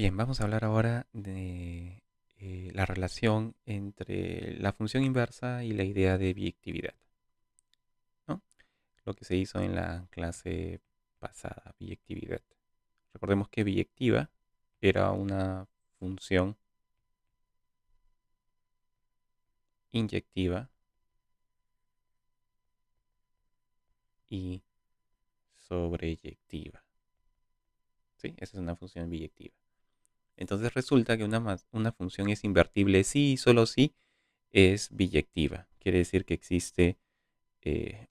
Bien, vamos a hablar ahora de la relación entre la función inversa y la idea de biyectividad, ¿no? Lo que se hizo en la clase pasada, biyectividad. Recordemos que biyectiva era una función inyectiva y sobreyectiva, ¿sí? Esa es una función biyectiva. Entonces resulta que una función es invertible si y solo si es biyectiva. Quiere decir que existe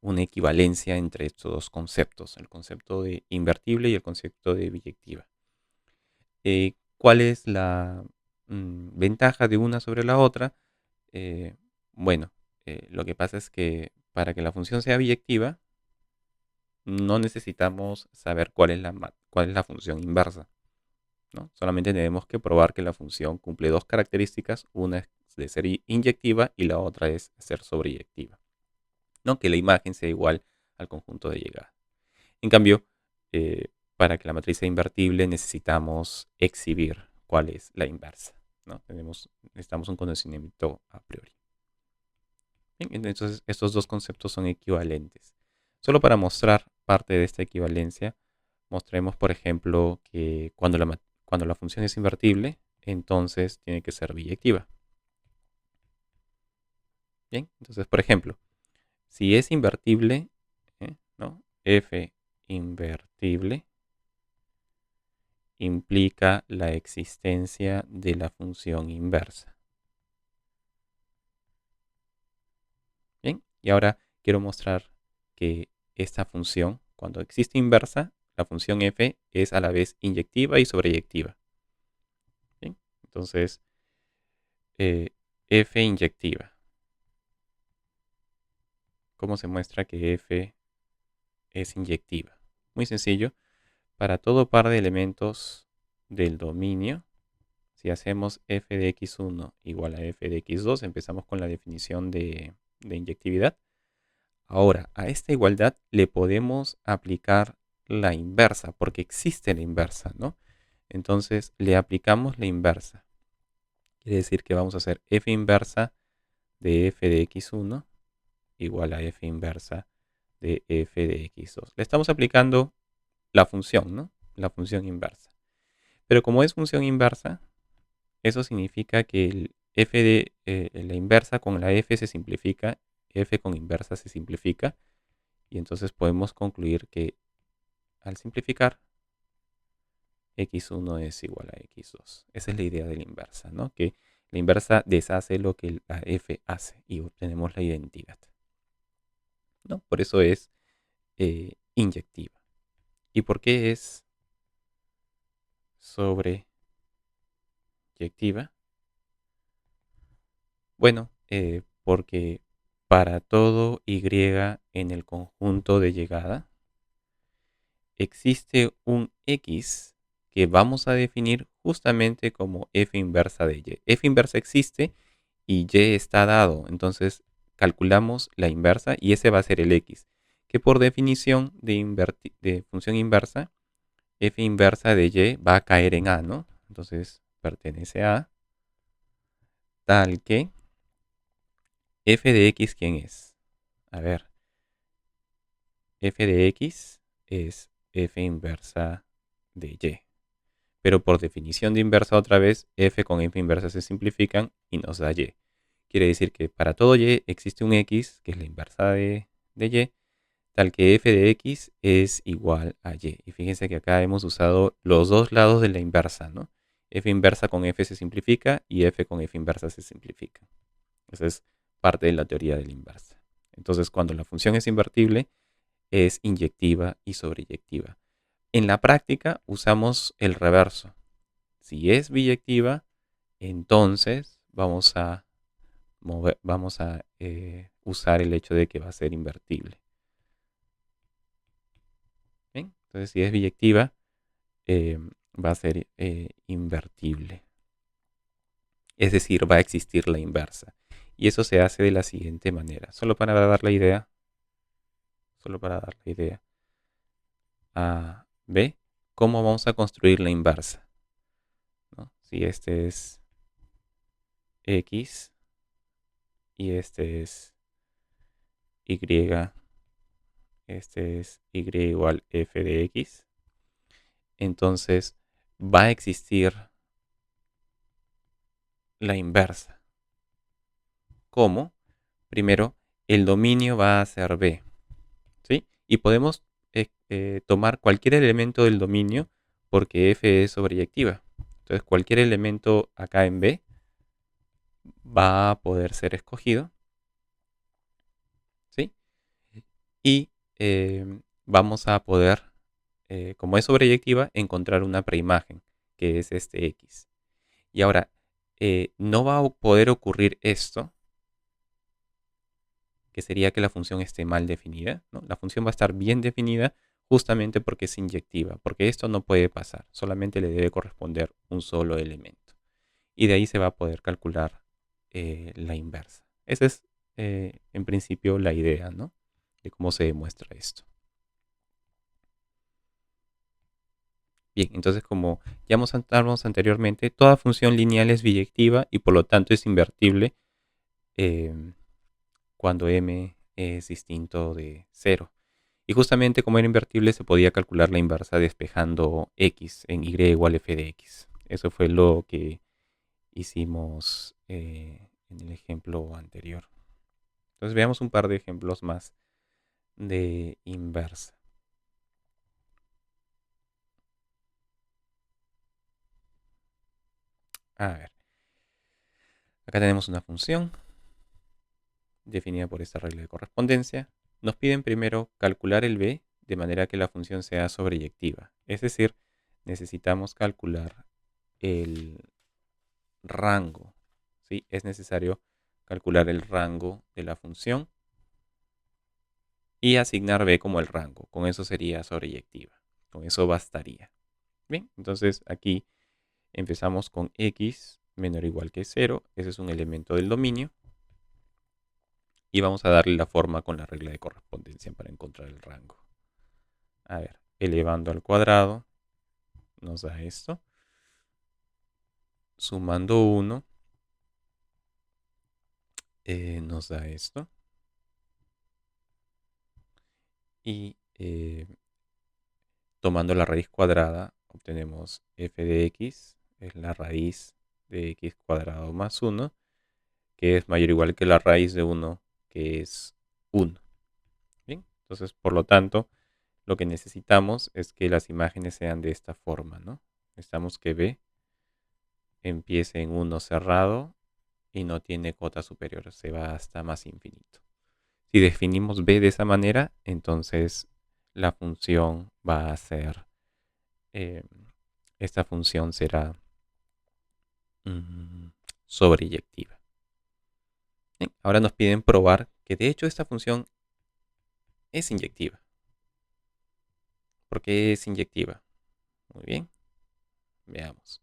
una equivalencia entre estos dos conceptos, el concepto de invertible y el concepto de biyectiva. ¿Cuál es la ventaja de una sobre la otra? Eh, bueno, lo que pasa es que para que la función sea biyectiva, no necesitamos saber cuál es la función inversa, ¿no? Solamente tenemos que probar que la función cumple dos características, una es de ser inyectiva y la otra es ser sobreyectiva, ¿no? Que la imagen sea igual al conjunto de llegada. En cambio, eh, para que la matriz sea invertible necesitamos exhibir cuál es la inversa, ¿no? Necesitamos un conocimiento a priori. Bien, entonces, estos dos conceptos son equivalentes. Solo para mostrar parte de esta equivalencia, mostremos, por ejemplo, que cuando la función es invertible, entonces tiene que ser biyectiva. Bien, entonces, por ejemplo, si es invertible, ¿no? F invertible implica la existencia de la función inversa. Bien, y ahora quiero mostrar que esta función, cuando existe inversa, la función f es a la vez inyectiva y sobreyectiva. Bien, entonces, eh, f inyectiva. ¿Cómo se muestra que f es inyectiva? Muy sencillo. Para todo par de elementos del dominio, si hacemos f de x1 igual a f de x2, empezamos con la definición de inyectividad. Ahora, a esta igualdad le podemos aplicar la inversa, porque existe la inversa, ¿no? Entonces, le aplicamos la inversa. Quiere decir que vamos a hacer f inversa de f de x1 igual a f inversa de f de x2. Le estamos aplicando la función, ¿no? La función inversa. Pero como es función inversa, eso significa que el f de la inversa con la f se simplifica, f con inversa se simplifica, y entonces podemos concluir que al simplificar, x1 es igual a x2. Esa es la idea de la inversa, ¿no? Que la inversa deshace lo que la f hace y obtenemos la identidad, ¿no? Por eso es inyectiva. ¿Y por qué es sobreyectiva? Bueno, porque para todo y en el conjunto de llegada existe un x que vamos a definir justamente como f inversa de y. F inversa existe y y está dado. Entonces calculamos la inversa y ese va a ser el x, que por definición de función inversa, f inversa de y va a caer en a, ¿no? Entonces pertenece a tal que f de x, ¿quién es? A ver, f de x es f inversa de y. Pero por definición de inversa otra vez, f con f inversa se simplifican y nos da y. Quiere decir que para todo y existe un x, que es la inversa de y, tal que f de x es igual a y. Y fíjense que acá hemos usado los dos lados de la inversa, ¿no? F inversa con f se simplifica y f con f inversa se simplifica. Esa es parte de la teoría de la inversa. Entonces, cuando la función es invertible, es inyectiva y sobreyectiva. En la práctica usamos el reverso. Si es biyectiva, entonces vamos a usar el hecho de que va a ser invertible. ¿Bien? Entonces, si es biyectiva, va a ser invertible. Es decir, va a existir la inversa. Y eso se hace de la siguiente manera. Solo para dar la idea. Solo para dar la idea. A, B. ¿Cómo vamos a construir la inversa? Si este es X y este es Y, este es Y igual f de X, entonces va a existir la inversa. ¿Cómo? Primero, el dominio va a ser B, ¿sí? Y podemos tomar cualquier elemento del dominio porque F es sobreyectiva. Entonces, cualquier elemento acá en B va a poder ser escogido, ¿sí? Y vamos a poder, como es sobreyectiva, encontrar una preimagen, que es este X. Y ahora, no va a poder ocurrir esto, que sería que la función esté mal definida, ¿no? La función va a estar bien definida justamente porque es inyectiva, porque esto no puede pasar, solamente le debe corresponder un solo elemento. Y de ahí se va a poder calcular la inversa. Esa es, en principio, la idea, ¿no? De cómo se demuestra esto. Bien, entonces como ya mostramos anteriormente, toda función lineal es biyectiva y por lo tanto es invertible cuando m es distinto de 0. Y justamente como era invertible se podía calcular la inversa despejando x en y igual f de x. Eso fue lo que hicimos en el ejemplo anterior. Entonces veamos un par de ejemplos más de inversa. A ver, acá tenemos una función definida por esta regla de correspondencia. Nos piden primero calcular el b de manera que la función sea sobreyectiva. Es decir, necesitamos calcular el rango, ¿sí? Es necesario calcular el rango de la función y asignar b como el rango. Con eso sería sobreyectiva. Con eso bastaría. Bien, entonces aquí empezamos con x menor o igual que 0. Ese es un elemento del dominio. Y vamos a darle la forma con la regla de correspondencia para encontrar el rango. A ver, elevando al cuadrado nos da esto. Sumando 1 nos da esto. Y tomando la raíz cuadrada obtenemos f de x, es la raíz de x cuadrado más 1, que es mayor o igual que la raíz de 1, que es 1. Bien, entonces por lo tanto lo que necesitamos es que las imágenes sean de esta forma, ¿no? Necesitamos que b empiece en 1 cerrado y no tiene cota superior, se va hasta más infinito. Si definimos b de esa manera, entonces la función va a ser, eh, esta función será sobreyectiva. Bien, ahora nos piden probar que de hecho esta función es inyectiva. ¿Por qué es inyectiva? Muy bien, veamos.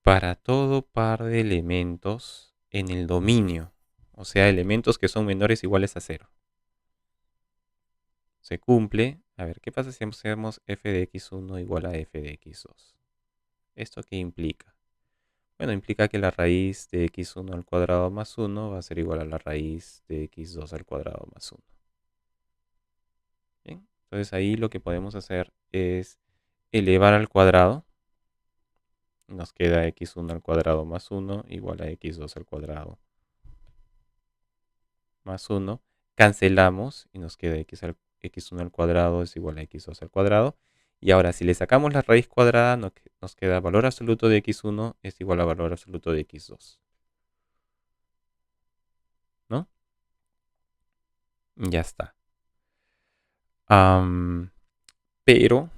Para todo par de elementos en el dominio, o sea, elementos que son menores o iguales a 0, se cumple. A ver, ¿qué pasa si hacemos f de x1 igual a f de x2? ¿Esto qué implica? Bueno, implica que la raíz de x1 al cuadrado más 1 va a ser igual a la raíz de x2 al cuadrado más 1. Bien, entonces ahí lo que podemos hacer es elevar al cuadrado. Nos queda x1 al cuadrado más 1 igual a x2 al cuadrado más 1. Cancelamos y nos queda x1 al cuadrado es igual a x2 al cuadrado. Y ahora si le sacamos la raíz cuadrada nos queda valor absoluto de x1 es igual a valor absoluto de x2. ¿No? Ya está. Pero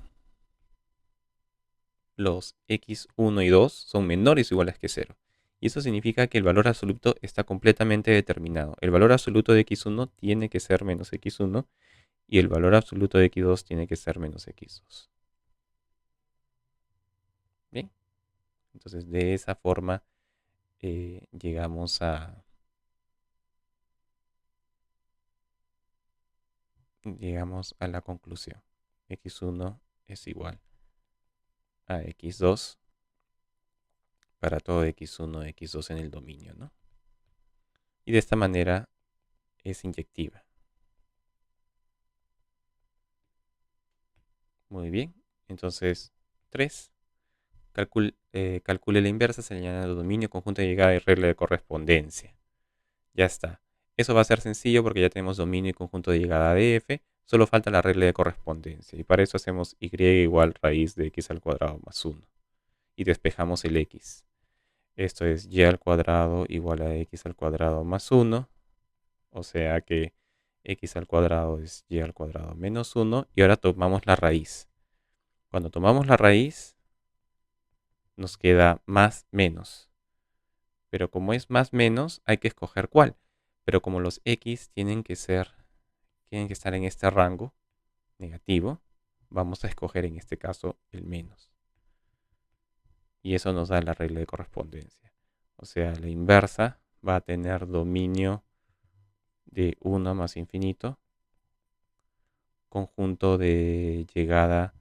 los x1 y 2 son menores o iguales que 0. Y eso significa que el valor absoluto está completamente determinado. El valor absoluto de x1 tiene que ser menos x1 y el valor absoluto de x2 tiene que ser menos x2. Bien, entonces de esa forma llegamos a la conclusión. x1 es igual a x2 para todo x1, x2 en el dominio, ¿no? Y de esta manera es inyectiva. Muy bien. Entonces, 3. Calcule la inversa señalando el dominio, conjunto de llegada y regla de correspondencia. Ya está. Eso va a ser sencillo porque ya tenemos dominio y conjunto de llegada de f. Solo falta la regla de correspondencia. Y para eso hacemos y igual raíz de x al cuadrado más 1. Y despejamos el x. Esto es y al cuadrado igual a x al cuadrado más 1. O sea que x al cuadrado es y al cuadrado menos 1. Y ahora tomamos la raíz. Cuando tomamos la raíz, nos queda más menos. Pero como es más menos, hay que escoger cuál. Pero como los x tienen que estar en este rango negativo, vamos a escoger en este caso el menos. Y eso nos da la regla de correspondencia. O sea, la inversa va a tener dominio de 1 más infinito, conjunto de llegada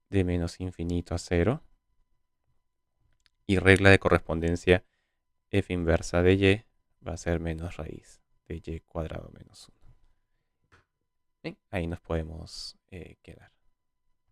de menos infinito a 0, y regla de correspondencia f inversa de y va a ser menos raíz de y cuadrado menos 1. Bien, ahí nos podemos quedar.